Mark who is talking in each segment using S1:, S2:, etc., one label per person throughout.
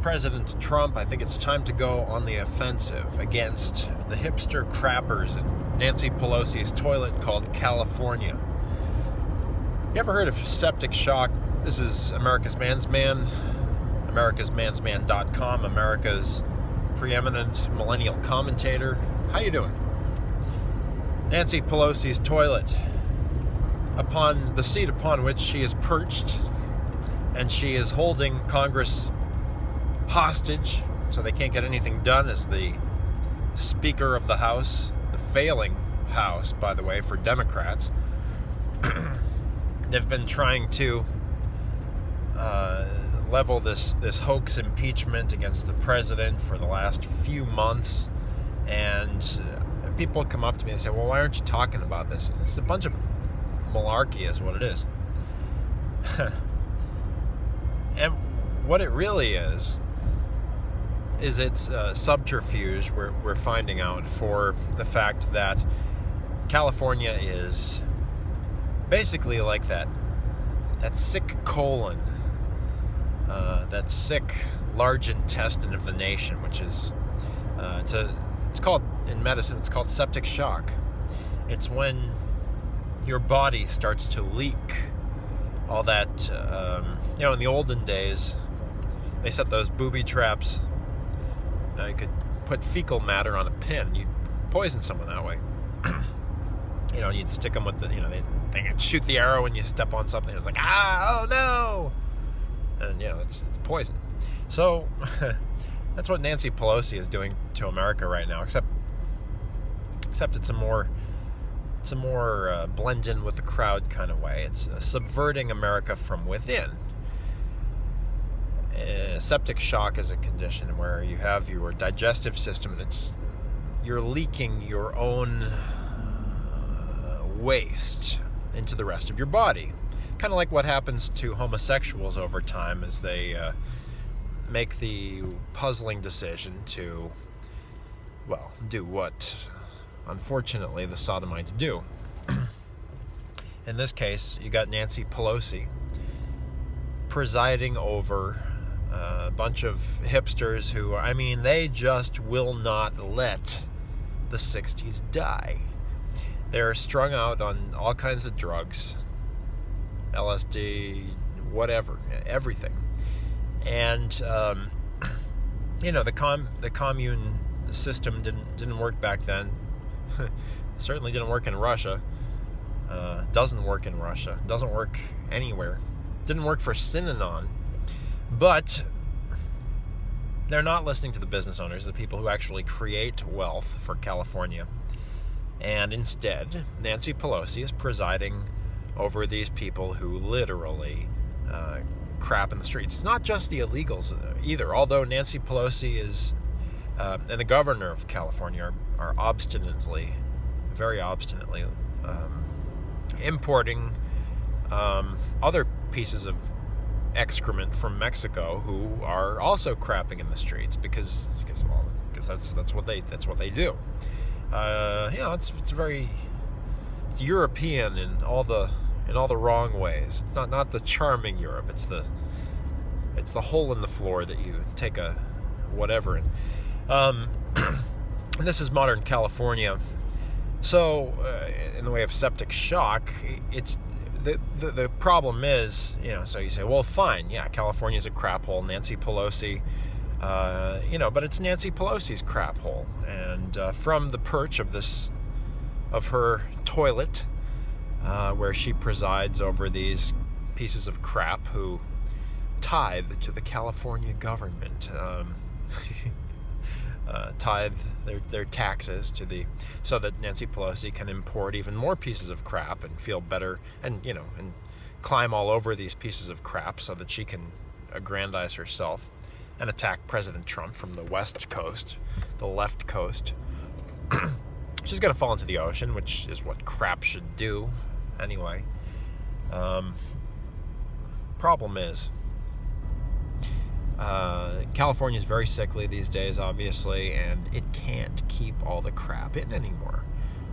S1: President Trump, I think it's time to go on the offensive against the hipster crappers in Nancy Pelosi's toilet called California. You ever heard of septic shock? This is America's Man's Man, americasmansman.com, America's preeminent millennial commentator. How you doing? Nancy Pelosi's toilet, upon the seat upon which she is perched, and she is holding Congress hostage so they can't get anything done as the Speaker of the House, the failing House, by the way, for Democrats. They've been trying to level this hoax impeachment against the president for the last few months, and people come up to me and say, well, why aren't you talking about this? And it's a bunch of malarkey is what it is. And what it really is it's subterfuge we're finding out for the fact that California is basically like that sick colon, that sick large intestine of the nation, which is it's called, in medicine, it's called septic shock. It's when your body starts to leak all that, in the olden days, they set those booby traps. Now you could put fecal matter on a pin. You'd poison someone that way. You'd stick them with the, they could shoot the arrow when you step on something. It's like, oh no! And, it's poison. So, that's what Nancy Pelosi is doing to America right now, except it's a more blend in with the crowd kind of way. It's subverting America from within. Septic shock is a condition where you have your digestive system and you're leaking your own waste into the rest of your body. Kind of like what happens to homosexuals over time as they make the puzzling decision to, do what, unfortunately, the sodomites do. In this case, you got Nancy Pelosi presiding over a bunch of hipsters who, they just will not let the 60s die. They're strung out on all kinds of drugs, LSD, whatever, everything. And, the commune system didn't work back then. Certainly didn't work in Russia. Doesn't work in Russia. Doesn't work anywhere. Didn't work for Synanon. But they're not listening to the business owners, the people who actually create wealth for California. And instead, Nancy Pelosi is presiding over these people who literally crap in the streets. It's not just the illegals either, although Nancy Pelosi is and the governor of California are very obstinately importing other pieces of excrement from Mexico who are also crapping in the streets because that's what they do. It's European in all the wrong ways. It's not the charming Europe. It's the hole in the floor that you take a whatever in. And this is modern California. So, in the way of septic shock, it's the problem is, so you say, well, fine, yeah, California's a crap hole. Nancy Pelosi, but it's Nancy Pelosi's crap hole, and from the perch of her toilet, where she presides over these pieces of crap who tithe to the California government, tithe their taxes so that Nancy Pelosi can import even more pieces of crap and feel better and climb all over these pieces of crap so that she can aggrandize herself and attack President Trump from the West Coast, the left coast. She's going to fall into the ocean, which is what crap should do anyway. Problem is, California is very sickly these days, obviously, and it can't keep all the crap in anymore.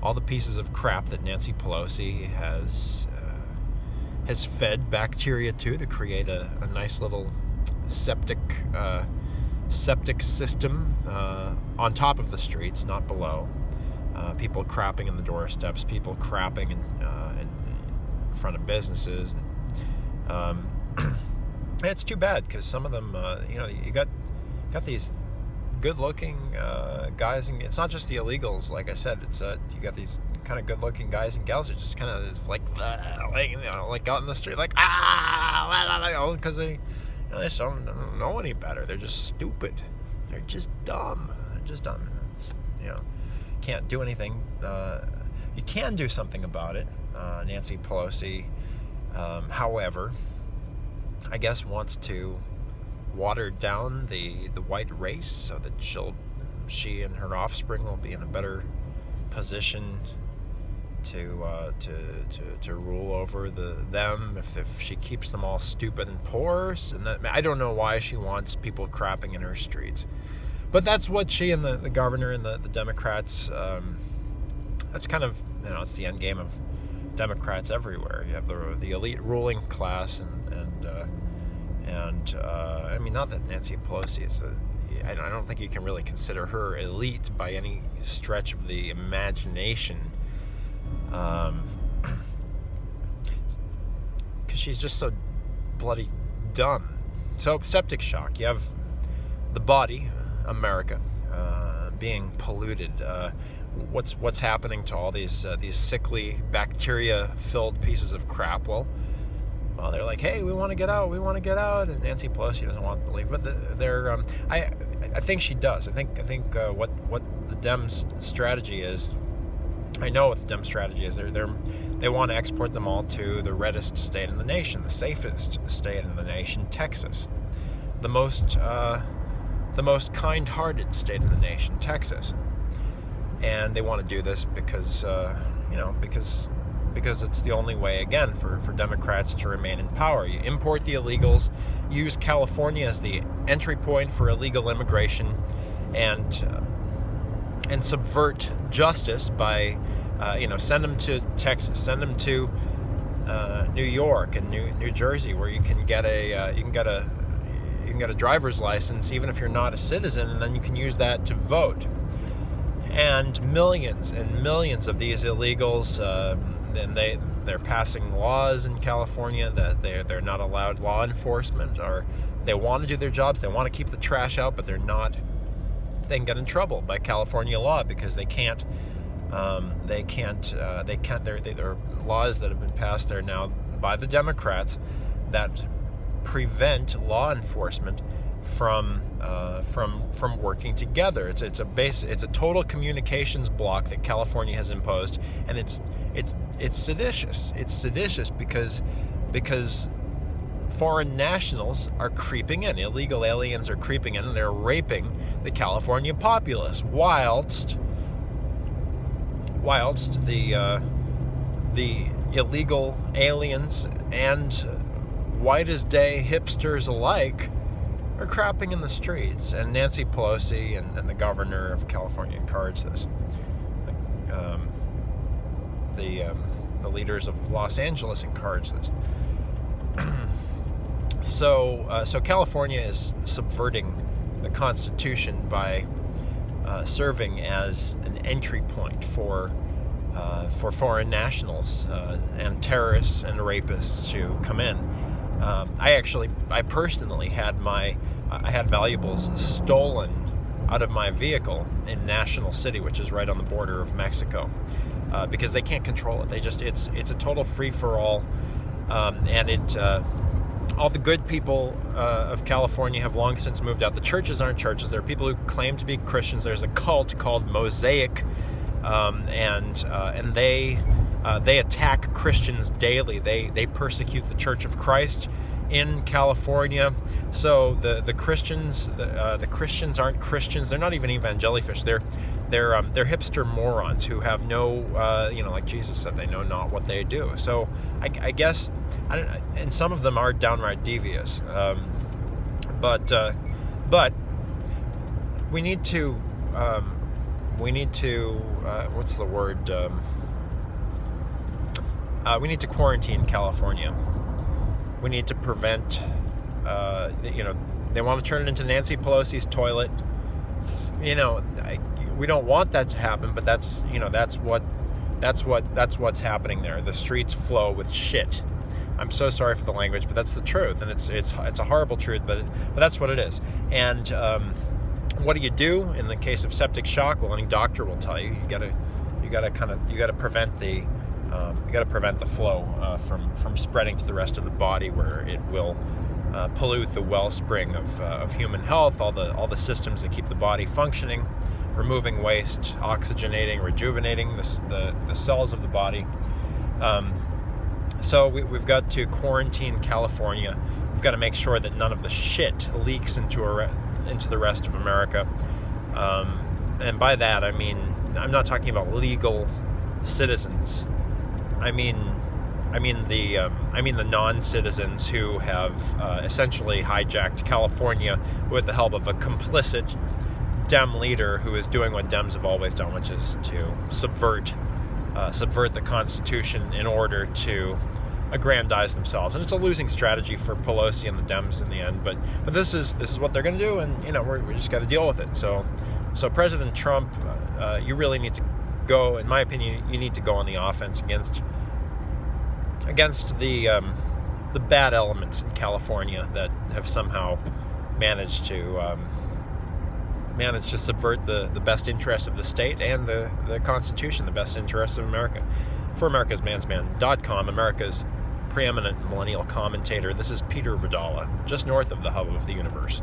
S1: All the pieces of crap that Nancy Pelosi has fed bacteria to create a nice little septic septic system on top of the streets, not below. People crapping in the doorsteps, people crapping in front of businesses. And, it's too bad because some of them, you got these good-looking guys, and it's not just the illegals. Like I said, it's you got these kind of good-looking guys and gals that just kind of like out in the street, like because they just don't know any better. They're just stupid. They're just dumb. It's, can't do anything. You can do something about it. Nancy Pelosi, however, I guess wants to water down the white race so that she and her offspring will be in a better position to rule over them if she keeps them all stupid and poor. And I don't know why she wants people crapping in her streets, but that's what she and the governor and the Democrats. That's kind of it's the end game of Democrats everywhere. You have the elite ruling class, and I mean, not that Nancy Pelosi is I don't think you can really consider her elite by any stretch of the imagination, because she's just so bloody dumb. So septic shock. You have the body, America, being polluted. What's happening to all these sickly, bacteria-filled pieces of crap? Well, they're like, hey, we want to get out, and Nancy Pelosi doesn't want to leave, but I think she does. I think what the Dems' strategy is. I know what the Dems' strategy is. They want to export them all to the reddest state in the nation, the safest state in the nation, Texas, the most kind-hearted state in the nation, Texas. And they want to do this because it's the only way, again, for Democrats to remain in power. You import the illegals, use California as the entry point for illegal immigration, and subvert justice by send them to Texas, send them to New York and New Jersey, where you can get a driver's license even if you're not a citizen, and then you can use that to vote. And millions and millions of these illegals, and they're passing laws in California that they're not allowed law enforcement, or they want to do their jobs, they want to keep the trash out, but they're not. They can get in trouble by California law because they can't. There are laws that have been passed there now by the Democrats that prevent law enforcement from working together. It's a total communications block that California has imposed, and it's seditious. It's seditious because foreign nationals are creeping in, illegal aliens are creeping in, and they're raping the California populace, whilst the illegal aliens and white as day hipsters alike are crapping in the streets. And Nancy Pelosi and the governor of California encourage this. The leaders of Los Angeles encourage this. So California is subverting the Constitution by serving as an entry point for foreign nationals and terrorists and rapists to come in. I personally had I had valuables stolen out of my vehicle in National City, which is right on the border of Mexico, because they can't control it. It's a total free-for-all, and all the good people of California have long since moved out. The churches aren't churches. There are people who claim to be Christians. There's a cult called Mosaic, and they attack Christians daily. They persecute the Church of Christ in California. So the Christians aren't Christians. They're not even evangelifish. They're hipster morons who have no like Jesus said, they know not what they do. So I guess and some of them are downright devious. But we need to what's the word? We need to quarantine California. We need to prevent, They want to turn it into Nancy Pelosi's toilet. We don't want that to happen, but that's what's happening there. The streets flow with shit. I'm so sorry for the language, but that's the truth, and it's a horrible truth, but that's what it is. And what do you do in the case of septic shock? Well, any doctor will tell you you gotta prevent the flow from spreading to the rest of the body, where it will pollute the wellspring of human health, all the systems that keep the body functioning, removing waste, oxygenating, rejuvenating the cells of the body. So we've got to quarantine California. We've got to make sure that none of the shit leaks into the rest of America. And by that, I mean, I'm not talking about legal citizens. I mean the non-citizens who have essentially hijacked California with the help of a complicit Dem leader who is doing what Dems have always done, which is to subvert the Constitution in order to aggrandize themselves. And it's a losing strategy for Pelosi and the Dems in the end. But this is what they're going to do, and we just got to deal with it. So President Trump, you really need to go. In my opinion, you need to go on the offense against the bad elements in California that have somehow managed to subvert the best interests of the state and the Constitution, the best interests of America. For AmericasMansman.com, America's preeminent millennial commentator, this is Peter Vidala, just north of the hub of the universe.